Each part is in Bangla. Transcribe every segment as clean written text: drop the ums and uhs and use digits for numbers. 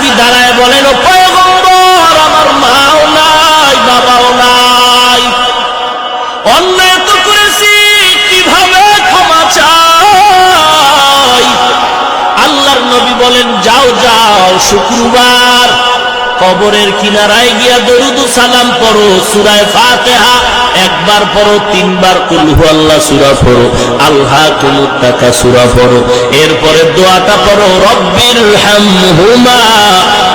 সাহাবী দাঁড়ায় বলেন, ও পয়গম্বর, আমার মাও নাই, বাবাও নাই, অন্যায় তো করেছি, কিভাবে ক্ষমা চাই? আল্লাহর নবী বলেন, যাও যাও, শুক্রবার কবরের কিনারায় গিয়া দরুদ সালাম পড়ো, সূরা ফাতিহা একবার পড়ো, 3 বার কুল হুয়াল্লাহ সূরা পড়ো, আলহাকুমুত তাকাসুর পড়ো, এরপরে দোয়াটা পড়ো, রব্বির হামহুমা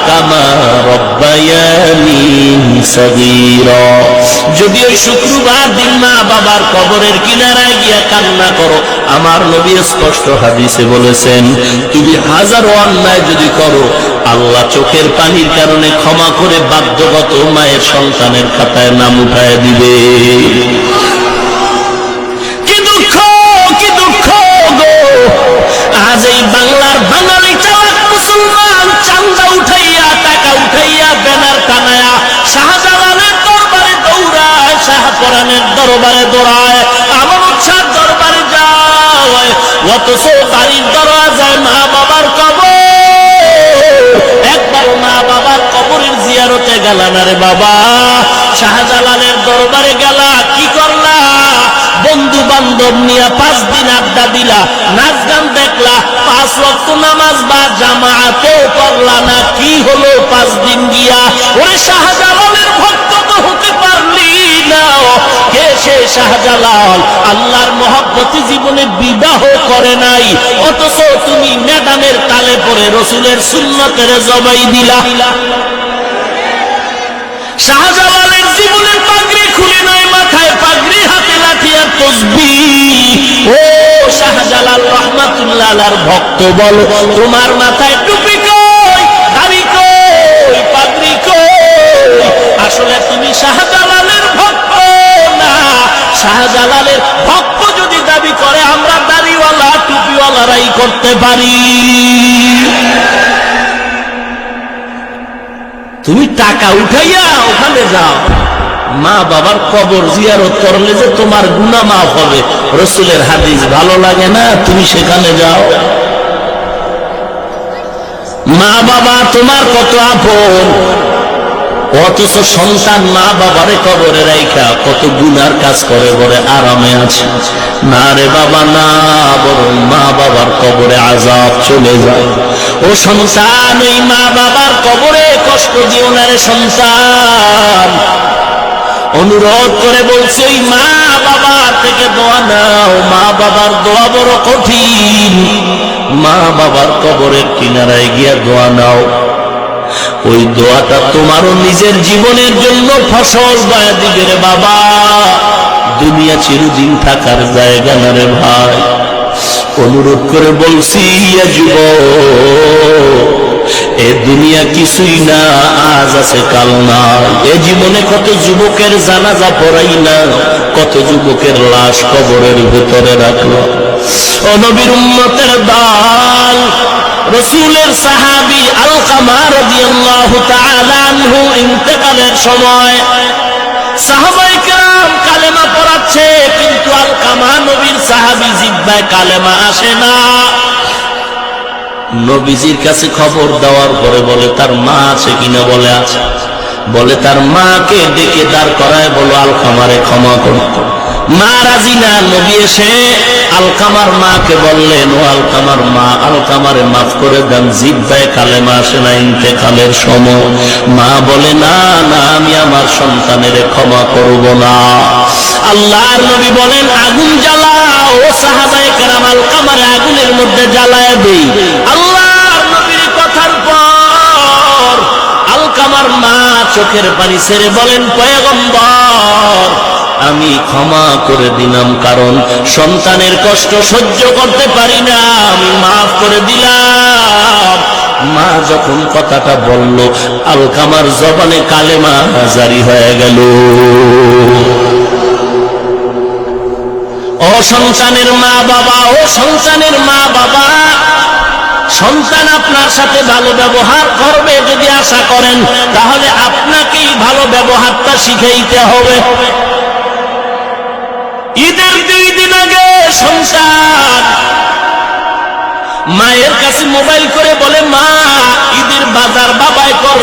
কামা রব্বায়ানি সগীরা। যদি ওই শুক্রবার দিন মা বাবার কবরের কিনারায় গিয়া কান্না করো, আমার নবী স্পষ্ট হাদিসে বলেছেন, তুমি হাজারো অন্যায় যদি করো, আল্লাহ চোখের পানির কারণে ক্ষমা করে বাধ্যগত মায়ের সন্তানের খাতায় নাম উঠায় দিবে। কি দুঃখ, কি দুঃখ গো! আজ এই বাংলার বাঙালি চালাক মুসলমান চান্দা উঠাইয়া, টাকা উঠাইয়া, ব্যানার টানায়া শাহজালালের দরবারে দৌড়ায়, শাহপরানের দরবারে দৌড়ায়, আমানত শাহর দরবারে যায়, অথচ বাড়ির দরজায় মা বাবার কবর, একবার মা বাবার কবরের জিয়ারতে গেলা না রে বাবা। শাহজালালের দরবারে গেলা, কি করলা? বন্ধু বান্ধব নিয়ে 5 দিন আড্ডা দিলা, নাচ গান দেখলা, 5 ওয়াক্ত নামাজ বা জামাতেও পড়লা না, কি হলো 5 দিন গিয়া? ওরে শাহজালালের ভক্ত তো হতে পারলি না। কে সে শাহজালাল? আল্লাহর মহব্বতে জীবনে বিবাহ করে নাই, অথচ তুমি ম্যাডামের তালে পড়ে রসুলের সুন্নতের জবাই দিলা। শাহজালালের জীবনের পাগড়ি খুলে নাই, মাথায় পাগড়ি, হাতে লাঠি আর তাসবিহ। ও শাহজালাল রহমাতুল্লাহ আলাইহির ভক্ত, বলো তোমার মাথায় টুপি কই, দাড়ি কই, পাগড়ি কই? আসলে তুমি শাহজালালের ভক্ত না। শাহজালালের ভক্ত যদি দাবি করে, আমরা দাড়িওয়ালা টুপিওয়ালারাই করতে পারি। তুমি টাকা উঠাইয়া ওখানে যাও, মা বাবার কবর জিয়ারত করলে যে তোমার গুনাহ মাফ হবে, রাসূলের হাদিস ভালো লাগে না? তুমি সেখানে যাও। মা বাবা তোমার কত আপন, অথচ সন্তান মা বাবারে কবরে রাইখা কত গুনার কাজ করে, বলে আরামে আছে। না রে বাবা না, বরং মা বাবার কবরে আযাব চলে যায়। ও সন্তান, এই মা বাবার কবরে কষ্ট দিও না রে সন্তান। অনুরোধ করে বলছি, ওই মা বাবার থেকে দোয়া নাও, মা বাবার দোয়া বড় কঠিন। মা বাবার কবরের কিনারায় গিয়া দোয়া নাও, ওই দোয়াটা তোমারও নিজের জীবনের জন্য ফসল বয়া দিবে রে বাবা। দুনিয়া চিরদিন থাকার জায়গা না রে ভাই। অনুরোধ করে বলছি, যুবক, এ দুনিয়া কিছুই না, আজ আছে কাল না। এ জীবনে কত যুবকের জানাজা পড়াই না, কত যুবকের লাশ কবরের ভেতরে রাখলো। ও নবীর উম্মতের দল, রাসূলের সাহাবী আলকামা রাদিয়াল্লাহু তাআলা আনহু ইন্তেকালের সময় সাহাবায়ে কেরাম কালেমা পড়াচ্ছে, কিন্তু আলকামা নবীর সাহাবী, জিহ্বায় কালেমা আসে না। নবীজির কাছে খবর দেওয়ার পরে বলে, তার মা আছে কিনা? বলে আছে। বলে তার মাকে ডেকে দাঁড় করায় বলো, আলকামারে ক্ষমা করো। মা রাজি না। নবী এসে আলকামার মাকে বললেন, ও আলকামার মা, আলকামারে মাফ করে দেন, জিহ্বায় কালেমা আসে না ইন্তেকালের সময়। মা বলে, না না, আমি আমার সন্তানের ক্ষমা করব না। আল্লাহর নবী বলেন, আগুন জ্বালাও। ও সাহাবায়ে কেরাম আলকামারে আগুনের মধ্যে জ্বালায় দেই। আল্লাহর নবীর কথার পর আলকামার মা চোখের পানি ছেড়ে বলেন, পয়গম্বর, আমি ক্ষমা করে দিলাম, কারণ সন্তানের কষ্ট সহ্য করতে পারি না, আমি মাফ করে দিলাম। মা যখন কথাটা বলল, আলকামার জবানে কালেমা জারি হয়ে গেল। ও সন্তানের মা বাবা, ও সন্তানের মা বাবা, সন্তান আপনার সাথে ভালো ব্যবহার করবে যদি আশা করেন, তাহলে আপনাকেই ভালো ব্যবহারটা শিখাইতে হবে। ঈদের 2 দিন আগে সন্তান মায়ের কাছে মোবাইল করে বলে, মা ঈদের বাজার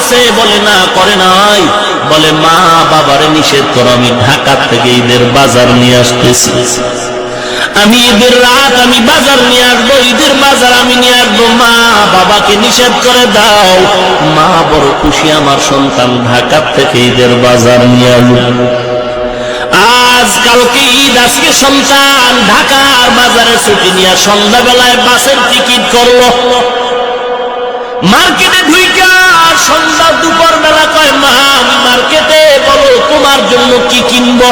করছে? বলে না, করে নাই। বলে মা বাবারে নিষেধ করো, আমি ঢাকা থেকে ঈদের বাজার নিয়ে আসতেছি, আমি ঈদের রাত আমি বাজার নিয়ে আসবো, ঈদের বাজার আমি নিয়ে আসবো, মা বাবাকে নিষেধ করে দাও। মা বড় খুশি, আমার সন্তান ঢাকা থেকে ঈদের বাজার নিয়ে আসবে। আজ কালকে ঈদ, আজকে সন্তান ঢাকার বাজারে ছুটি নিয়ে সন্ধ্যাবেলায় বাসের টিকিট করলো, মার্কেটে ঢুইকা সন্ধ্যা দুপুর বেলা কয় মা আমি মার্কেটে, বলো তোমার জন্য কি কিনবো?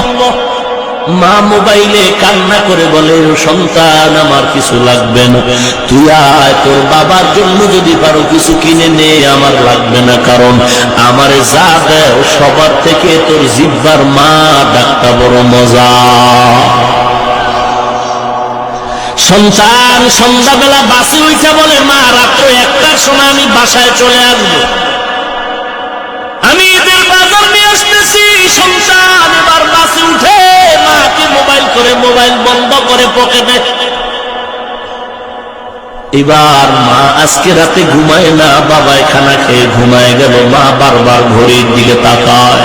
মা মোবাইলে কান্না করে বলে সন্তান আমার কিছু লাগবে না, তুই আয়, তোর বাবার জন্য যদি পারো কিছু কিনে নে, আমার লাগবে না, কারণ আমারে যা দেয় সবার থেকে তোর জিহ্বার মা ডাকটা বড় মজা। সন্তান সন্ধ্যাবেলা বাসে উঠে বলে মা রাত্র 1টার সময় আমি বাসায় চলে আসবো, আমি ঈদের বাজার নিয়ে আসতেছি। সন্তান এবার বাসে উঠে মাকে মোবাইল করে, মোবাইল বন্ধ করে পকেটে। এবার মা আজকে রাতে ঘুমায় না, বাবায় খানা খেয়ে ঘুমায় গেল, মা বারবার ঘড়ির দিকে তাকায়।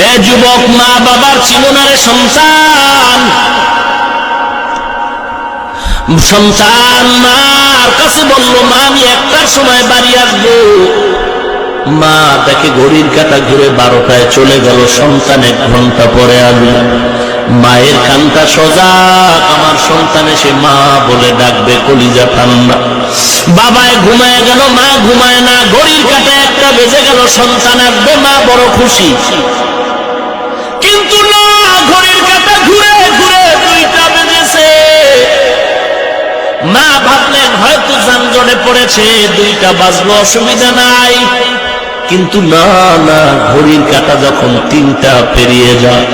এ যুবক, মা বাবার ছিল না রে সন্তান। সন্তান মার কাছে বলল মা আমি 1টার সময় বাড়ি আসবো। মা তাকে ঘড়ির কাঁটা ঘুরে 12টায় চলে গেল, সন্তান 1 ঘন্টা পরে আসবে। মায়ের কানটা সোজা, আমার সন্তান এসে মা বলে ডাকবে, কলিজা ঠান্ডা। বাবায় ঘুমায় গেল, মা ঘুমায় না, ঘড়ির কাঁটা 1টা বেজে গেল, সন্তান আসবে, মা বড় খুশি। কিন্তু না, ঘড়ির কাঁটা ঘুরে ঘুরে 2টা বেজেছে। মা ভাবলেন হয়তো যানজটে পড়েছে, 2টা বাজলো, অসুবিধা নাই। কিন্তু না না, ঘড়ির কাঁটা যখন 3টা পেরিয়ে যায়,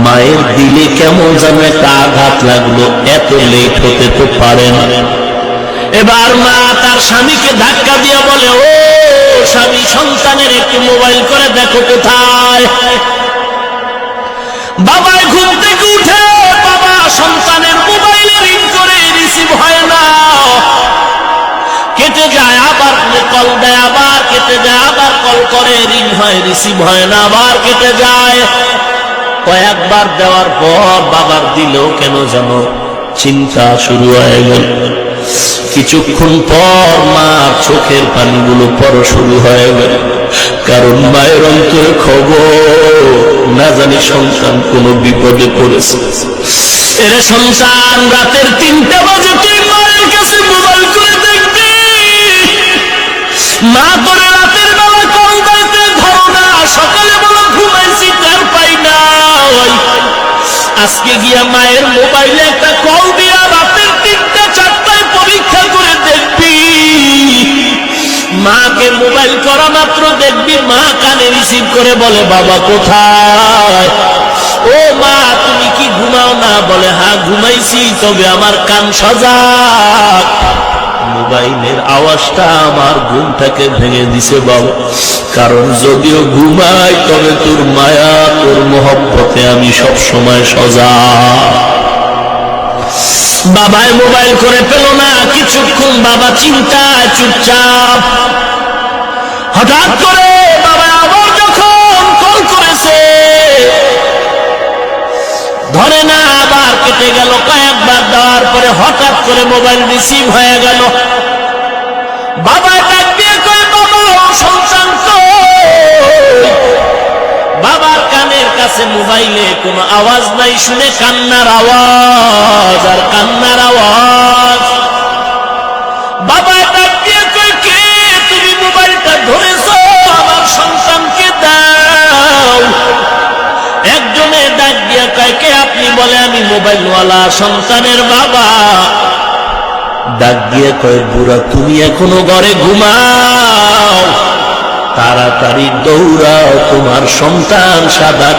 মায়ের দিলে কেমন যেন একটা আঘাত লাগলো, এত লেট হতে তো পারে না। এবার মা তার স্বামীকে ধাক্কা দিয়ে বলে ও স্বামী, সন্তানের একটু মোবাইল করে দেখো কোথায়। বাবাই ঘুম থেকে উঠে, বাবা সন্তানের মোবাইলে রিং করে, রিসিভ হয় না, কেটে যায়, আবার কল দেয়, আবার কেটে যায়, আবার কল করে, রিং হয়, রিসিভ হয় না, আবার কেটে যায়। কয়েকবার দেওয়ার পর বাবার দিলেও কেন যেন চিন্তা শুরু হয়ে গেল। কিছুক্ষণ পর মার চোখের পানিগুলো পড়া শুরু হয়ে গেল, কারণ মায়ের অন্তরে খবর, না জানি সন্তান কোনো বিপদে পড়েছে। এর সন্তান রাতের 3টা বাজে তুই মায়ের কাছে মোবাইল করে দেখবি, মা করে রাতের বেলা কল দিতে ধরো না, সকালে বলো ঘুমাইছি তার পাই না। আজকে গিয়া মায়ের মোবাইলে একটা কল দিয়া রাতের 3টা 4টায় পরীক্ষা করে দেখবি, মাকে মোবাইল করা মাত্র দেখবি মা কানে রিসিভ করে বলে বাবা কোথায়? ও মা তুমি কি ঘুমাও না? বলে হ্যাঁ ঘুমাইছি, তবে আমার কান সজাগ। মোবাইলের আওয়াজটা আমার ঘুমটাকে ভেঙে দিছে বাবা, কারণ যদিও ঘুমাই তবে তোর মায়া তোর মহব্বতে আমি সব সময় সজাগ। বাবায় মোবাইল করে পেল না, কিছুক্ষণ বাবা চিন্তায় চুপচাপ। হঠাৎ করে বাবা আবার যখন কল করেছে ধরে না, আবার কেটে গেল, কয়েকবার দেওয়ার পরে হঠাৎ করে মোবাইল রিসিভ হয়ে গেল। বাবা ডাক দিয়ে কয় বাবা সন্তান কই? বাবার কানের কাছে মোবাইলে কোনো আওয়াজ নাই, শুনে কান্নার আওয়াজ আর কান্নার আওয়াজ। বাবা ডাক দিয়ে কয় কে তুমি মোবাইলটা ধরেছো? আমার সন্তানকে দাও। একজনে ডাক দিয়ে কয় কে আপনি? বলে আমি মোবাইলওয়ালা সন্তানের বাবা। ডাক দিয়ে কয় বুড়া তুমি এখনো ঘরে ঘুমাও, তাড়াতাড়ি দৌড়াও, তোমার সন্তান সাদা